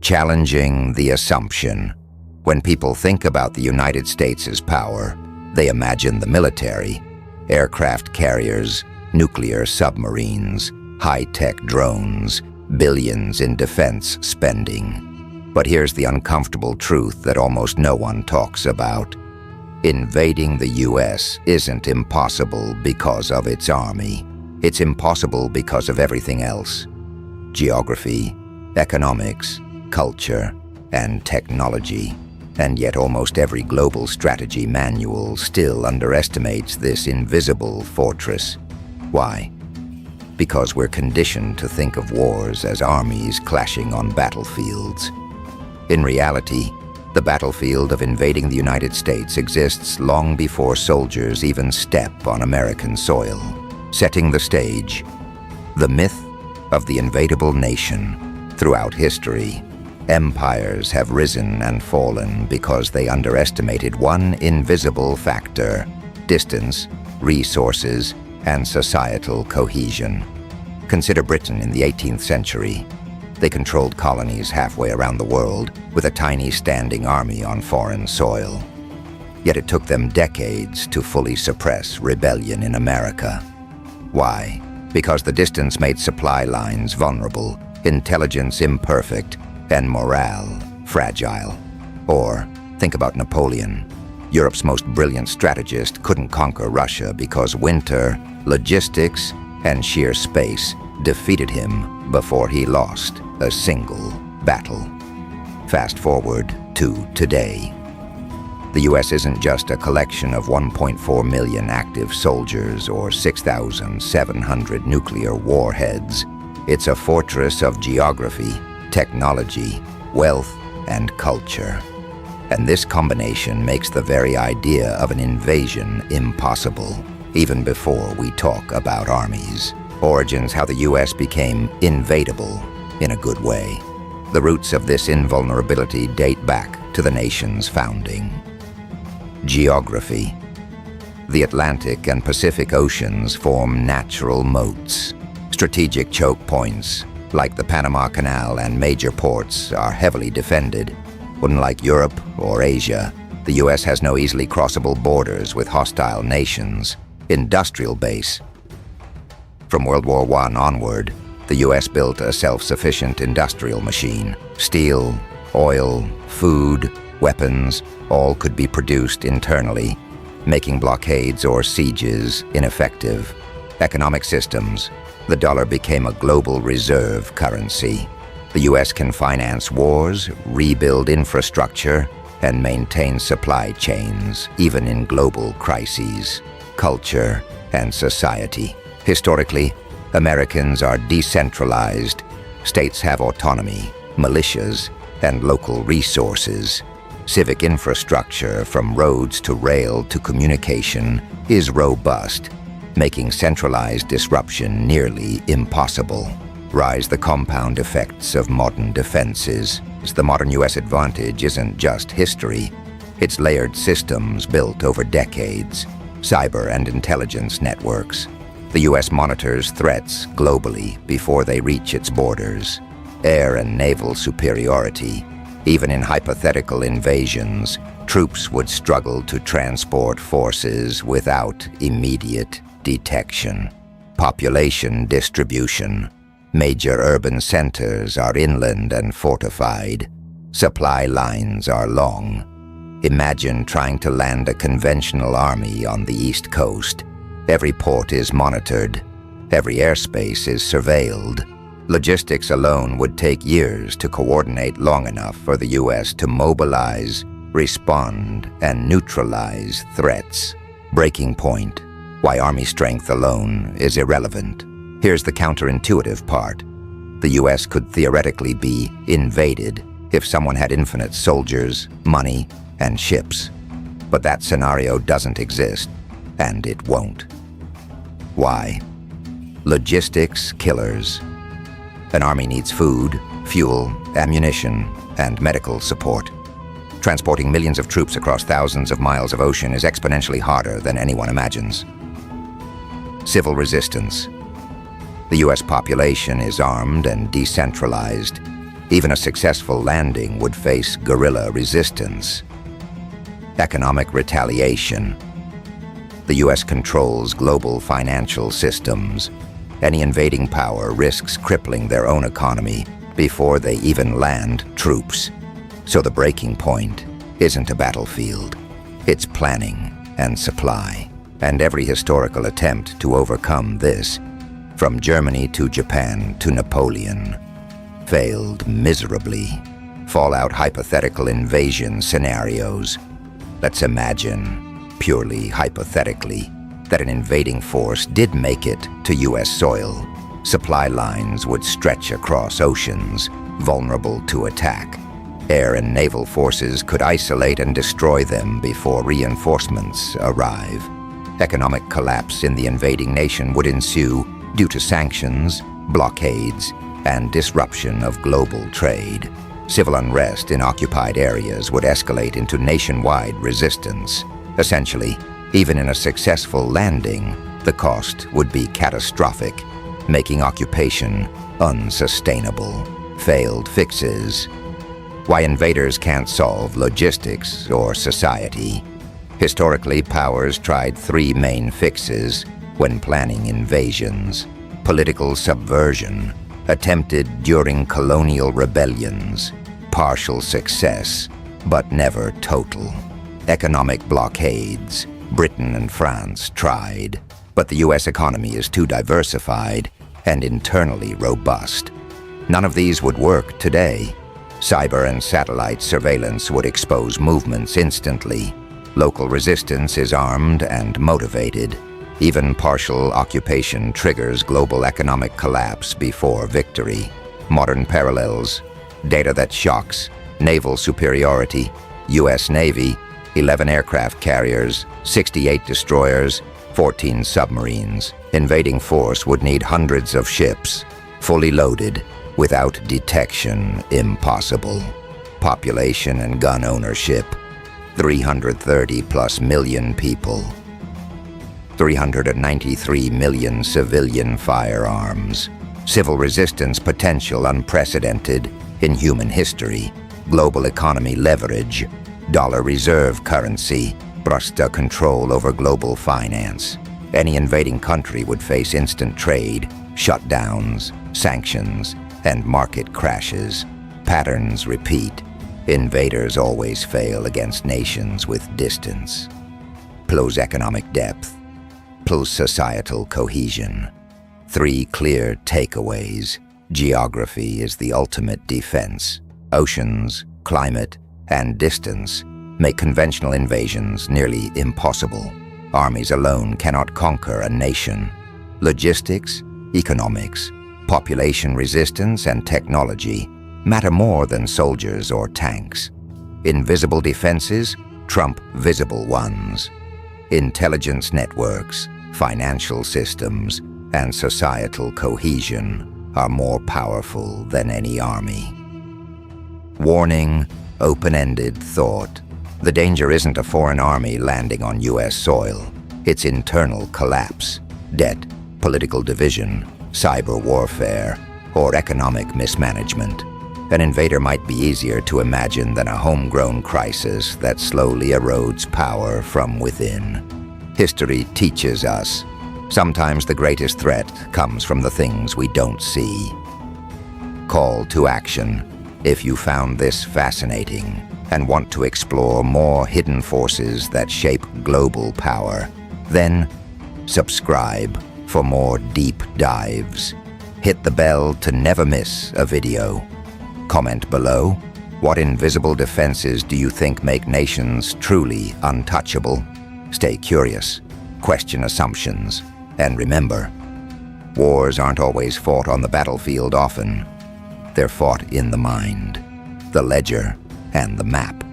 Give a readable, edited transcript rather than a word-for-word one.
challenging the assumption. When people think about the United States' power, they imagine the military, aircraft carriers, nuclear submarines, high-tech drones, billions in defense spending. But here's the uncomfortable truth that almost no one talks about. Invading the US isn't impossible because of its army. It's impossible because of everything else. Geography, economics, culture, and technology. And yet almost every global strategy manual still underestimates this invisible fortress. Why? Because we're conditioned to think of wars as armies clashing on battlefields. In reality, the battlefield of invading the United States exists long before soldiers even step on American soil. Setting the stage, the myth of the invadable nation. Throughout history, empires have risen and fallen because they underestimated one invisible factor: distance, resources, and societal cohesion. Consider Britain in the 18th century. They controlled colonies halfway around the world with a tiny standing army on foreign soil. Yet it took them decades to fully suppress rebellion in America. Why? Because the distance made supply lines vulnerable, intelligence imperfect, and morale fragile. Or think about Napoleon. Europe's most brilliant strategist couldn't conquer Russia because winter, logistics, and sheer space defeated him before he lost a single battle. Fast forward to today. The US isn't just a collection of 1.4 million active soldiers or 6,700 nuclear warheads. It's a fortress of geography, technology, wealth, and culture. And this combination makes the very idea of an invasion impossible, even before we talk about armies. Origins: how the US became invadable, in a good way. The roots of this invulnerability date back to the nation's founding. Geography. The Atlantic and Pacific Oceans form natural moats. Strategic choke points, like the Panama Canal and major ports, are heavily defended. Unlike Europe or Asia, the US has no easily crossable borders with hostile nations. Industrial base. From World War I onward, the US built a self-sufficient industrial machine. Steel, oil, food, weapons, all could be produced internally, making blockades or sieges ineffective. Economic systems. The dollar became a global reserve currency. The US can finance wars, rebuild infrastructure, and maintain supply chains, even in global crises. Culture and society. Historically, Americans are decentralized. States have autonomy, militias, and local resources. Civic infrastructure, from roads to rail to communication, is robust, making centralized disruption nearly impossible. Rise the compound effects of modern defenses. The modern US advantage isn't just history. It's layered systems built over decades. Cyber and intelligence networks. The US monitors threats globally before they reach its borders. Air and naval superiority. Even in hypothetical invasions, troops would struggle to transport forces without immediate detection. Population distribution. Major urban centers are inland and fortified. Supply lines are long. Imagine trying to land a conventional army on the East Coast. Every port is monitored. Every airspace is surveilled. Logistics alone would take years to coordinate long enough for the US to mobilize, respond, and neutralize threats. Breaking point: why army strength alone is irrelevant. Here's the counterintuitive part. The US could theoretically be invaded if someone had infinite soldiers, money, and ships. But that scenario doesn't exist, and it won't. Why? Logistics killers. An army needs food, fuel, ammunition, and medical support. Transporting millions of troops across thousands of miles of ocean is exponentially harder than anyone imagines. Civil resistance. The US population is armed and decentralized. Even a successful landing would face guerrilla resistance. Economic retaliation. The U.S. controls global financial systems. Any invading power risks crippling their own economy before they even land troops. So the breaking point isn't a battlefield. It's planning and supply. And every historical attempt to overcome this, from Germany to Japan to Napoleon, failed miserably. Fallout hypothetical invasion scenarios. Let's imagine, purely hypothetically, that an invading force did make it to U.S. soil. Supply lines would stretch across oceans, vulnerable to attack. Air and naval forces could isolate and destroy them before reinforcements arrive. Economic collapse in the invading nation would ensue due to sanctions, blockades, and disruption of global trade. Civil unrest in occupied areas would escalate into nationwide resistance. Essentially, even in a successful landing, the cost would be catastrophic, making occupation unsustainable. Failed fixes. Why invaders can't solve logistics or society. Historically, powers tried three main fixes when planning invasions. Political subversion, attempted during colonial rebellions. Partial success, but never total. Economic blockades. Britain and France tried, but the U.S. economy is too diversified and internally robust. None of these would work today. Cyber and satellite surveillance would expose movements instantly. Local resistance is armed and motivated. Even partial occupation triggers global economic collapse before victory. Modern parallels. Data that shocks. Naval superiority. U.S. Navy. 11 aircraft carriers. 68 destroyers. 14 submarines. Invading force would need hundreds of ships. Fully loaded. Without detection, impossible. Population and gun ownership. 330+ million people. 393 million civilian firearms. Civil resistance potential unprecedented in human history. Global economy leverage. Dollar reserve currency. Brusta control over global finance. Any invading country would face instant trade, shutdowns, sanctions, and market crashes. Patterns repeat. Invaders always fail against nations with distance. Plus economic depth. Plus societal cohesion. Three clear takeaways. Geography is the ultimate defense. Oceans, climate, and distance make conventional invasions nearly impossible. Armies alone cannot conquer a nation. Logistics, economics, population resistance, and technology matter more than soldiers or tanks. Invisible defenses trump visible ones. Intelligence networks, financial systems, and societal cohesion are more powerful than any army. Warning, open-ended thought. The danger isn't a foreign army landing on U.S. soil. It's internal collapse, debt, political division, cyber warfare, or economic mismanagement. An invader might be easier to imagine than a homegrown crisis that slowly erodes power from within. History teaches us, sometimes the greatest threat comes from the things we don't see. Call to action. If you found this fascinating and want to explore more hidden forces that shape global power, then subscribe for more deep dives. Hit the bell to never miss a video. Comment below, what invisible defenses do you think make nations truly untouchable? Stay curious, question assumptions, and remember, wars aren't always fought on the battlefield often. They're fought in the mind, the ledger, and the map.